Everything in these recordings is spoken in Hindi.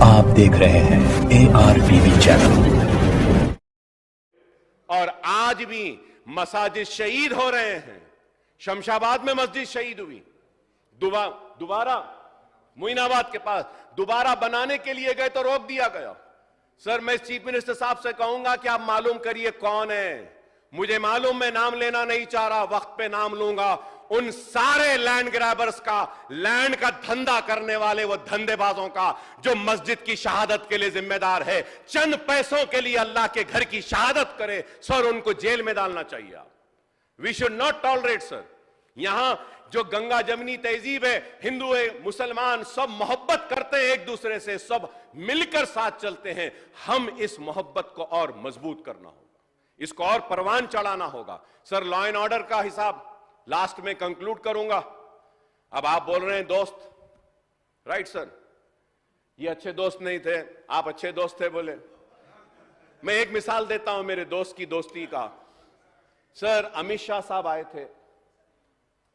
आप देख रहे हैं ARTV चैनल। और आज भी मसाजिद शहीद हो रहे हैं। शमशाबाद में मस्जिद शहीद हुई, दोबारा मोइनाबाद के पास दोबारा बनाने के लिए गए तो रोक दिया गया। सर, मैं चीफ मिनिस्टर साहब से कहूंगा कि आप मालूम करिए कौन है। मुझे मालूम, मैं नाम लेना नहीं चाह रहा, वक्त पे नाम लूंगा। उन सारे लैंड ग्रैबर्स का, लैंड का धंधा करने वाले वो धंधेबाजों का, जो मस्जिद की शहादत के लिए जिम्मेदार है, चंद पैसों के लिए अल्लाह के घर की शहादत करे, सर उनको जेल में डालना चाहिए। आप we should not tolerate. Sir, यहां जो गंगा जमनी तहजीब है, हिंदू है, मुसलमान सब मोहब्बत करते हैं एक दूसरे से, सब मिलकर साथ चलते हैं। हम इस मोहब्बत को और मजबूत करना होगा, इसको और परवान चढ़ाना होगा। सर, लॉ एंड ऑर्डर का हिसाब लास्ट में कंक्लूड करूंगा। अब आप बोल रहे हैं दोस्त, राइट सर, ये अच्छे दोस्त नहीं थे, आप अच्छे दोस्त थे बोले। मैं एक मिसाल देता हूं मेरे दोस्त की दोस्ती का। सर, अमित शाह साहब आए थे,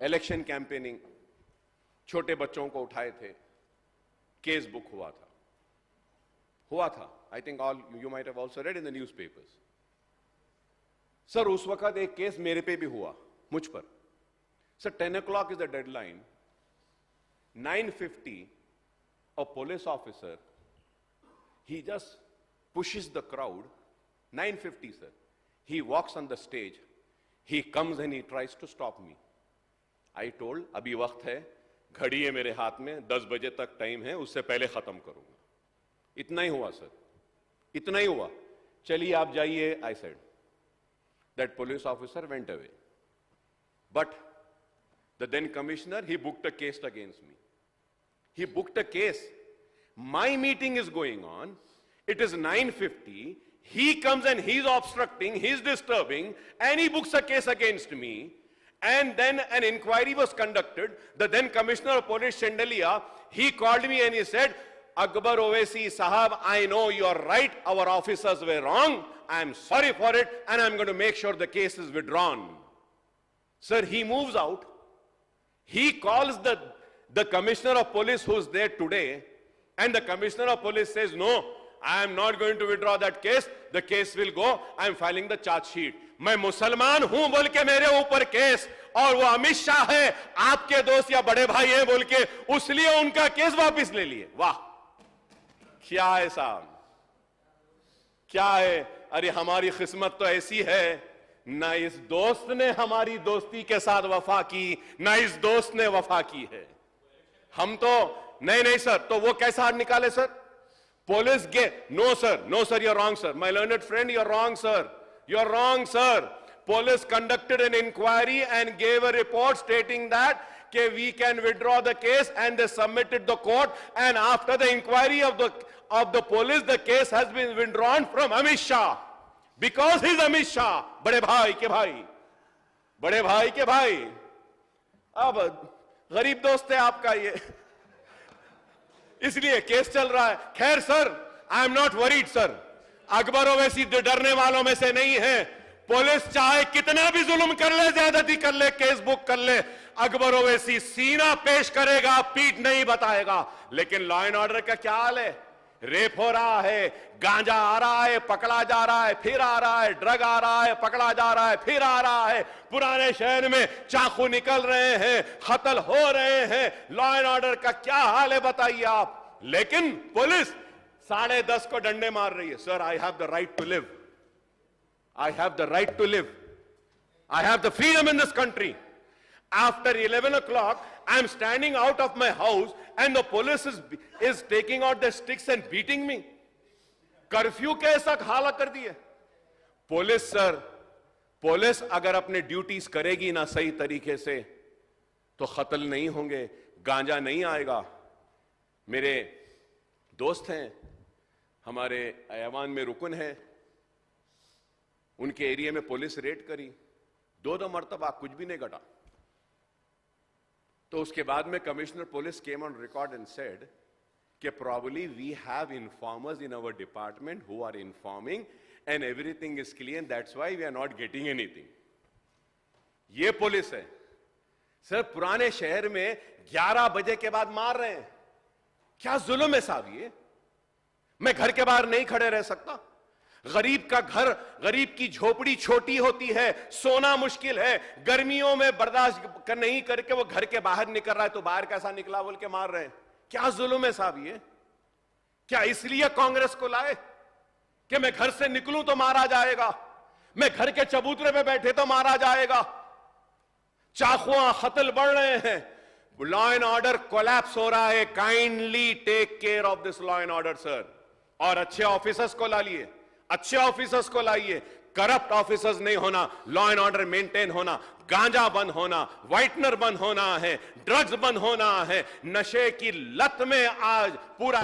इलेक्शन कैंपेनिंग, छोटे बच्चों को उठाए थे, केस बुक हुआ था। I think all you might have also red in the newspapers. Sir, उस वक्त एक केस मेरे पे भी हुआ, मुझ पर। Sir, 10 o'clock is the deadline. 9:50, a police officer, he just pushes the crowd. 9:50, sir. He walks on the stage. He comes and he tries to stop me. I told, अभी वक्त है, घड़ी है मेरे हाथ में, 10 बजे तक टाइम है, उससे पहले खत्म करूंगा। इतना ही हुआ सर, इतना ही हुआ। चलिए आप जाइए, I said. That police officer went away. But the then commissioner, he booked a case against me. He booked a case. My meeting is going on. It is 9:50. He comes and he's obstructing, he's disturbing, and he books a case against me. And then an inquiry was conducted. The then commissioner of police, Chandeliya, he called me and he said, Akbar Owaisi Sahab, I know you are right. Our officers were wrong. I am sorry for it, and I'm going to make sure the case is withdrawn. Sir, he moves out. He calls the commissioner of police who's there today, and the commissioner of police says, no, I am not going to withdraw that case. The case will go. I am filing the charge sheet. मैं मुसलमान हूं बोल के मेरे ऊपर केस, और वो अमित शाह है, आपके दोस्त या बड़े भाई है बोल के, उसलिए उनका केस वापस ले लिए। वाह, क्या है साहब, क्या है। अरे हमारी किस्मत तो ऐसी है, ना इस दोस्त ने हमारी दोस्ती के साथ वफा की, ना इस दोस्त ने वफा की है। हम तो नहीं सर, तो वो कैसा निकाले सर? पुलिस गे, no sir, you're wrong sir, my learned friend, you're wrong sir, you're wrong sir. Police conducted an inquiry and gave a report stating that we can withdraw the case, and they submitted the court, and after the inquiry of the police, the case has been withdrawn from Amit Shah. Because he's Amit Shah, बड़े भाई के भाई। अब गरीब दोस्त है आपका ये, इसलिए केस चल रहा है। खैर sir, I am not worried sir, Akbar Owaisi डरने वालों में से नहीं है। पुलिस चाहे कितना भी जुल्म कर ले, ज्यादती कर ले, केस बुक कर ले, अकबर ओवैसी सीना पेश करेगा, पीठ नहीं बताएगा। लेकिन लॉ एंड ऑर्डर का क्या हाल है? रेप हो रहा है, गांजा आ रहा है, पकड़ा जा रहा है, फिर आ रहा है, ड्रग आ रहा है, पकड़ा जा रहा है, फिर आ रहा है, पुराने शहर में चाकू निकल रहे हैं, कत्ल हो रहे हैं। लॉ एंड ऑर्डर का क्या हाल है बताइए आप। लेकिन पुलिस 10:30 को डंडे मार रही है। Sir, I have the right to live, I have the right to live, I have the freedom in this country. After 11 o'clock, I am standing out of my house and the police is taking out the sticks and beating me. Curfew के ऐसा हालत कर दिए पुलिस। सर, पुलिस अगर अपने ड्यूटीज करेगी ना सही तरीके से, तो कत्ल नहीं होंगे, गांजा नहीं आएगा। मेरे दोस्त हैं, हमारे ऐवान में रुकन है, उनके एरिया में पुलिस रेड करी, 2 मरतबा कुछ भी नहीं घटा। तो उसके बाद में commissioner police came on record and said कि probably we have informers in our department who are informing and everything is clear, that's why we are not getting anything. ये पुलिस है। सर, पुराने शहर में 11 बजे के बाद मार रहे हैं, क्या जुल्म है साहब ये? मैं घर के बाहर नहीं खड़े रह सकता? गरीब का घर, गरीब की झोपड़ी छोटी होती है, सोना मुश्किल है, गर्मियों में बर्दाश्त नहीं करके वो घर के बाहर निकल रहा है, तो बाहर कैसा निकला बोल के मार रहे हैं। क्या जुल्म है साहब ये? क्या इसलिए कांग्रेस को लाए कि मैं घर से निकलूं तो मारा जाएगा, मैं घर के चबूतरे पे बैठे तो मारा जाएगा? चाकुआं कत्ल बढ़ रहे हैं, लॉ एंड ऑर्डर कोलैप्स हो रहा है। Kindly take care of this law and order sir. और अच्छे ऑफिसर्स को लाइए, अच्छे ऑफिसर्स को लाइए, करप्ट ऑफिसर्स नहीं होना, लॉ एंड ऑर्डर मेंटेन होना, गांजा बंद होना, व्हाइटनर बंद होना है, ड्रग्स बंद होना है, नशे की लत में आज पूरा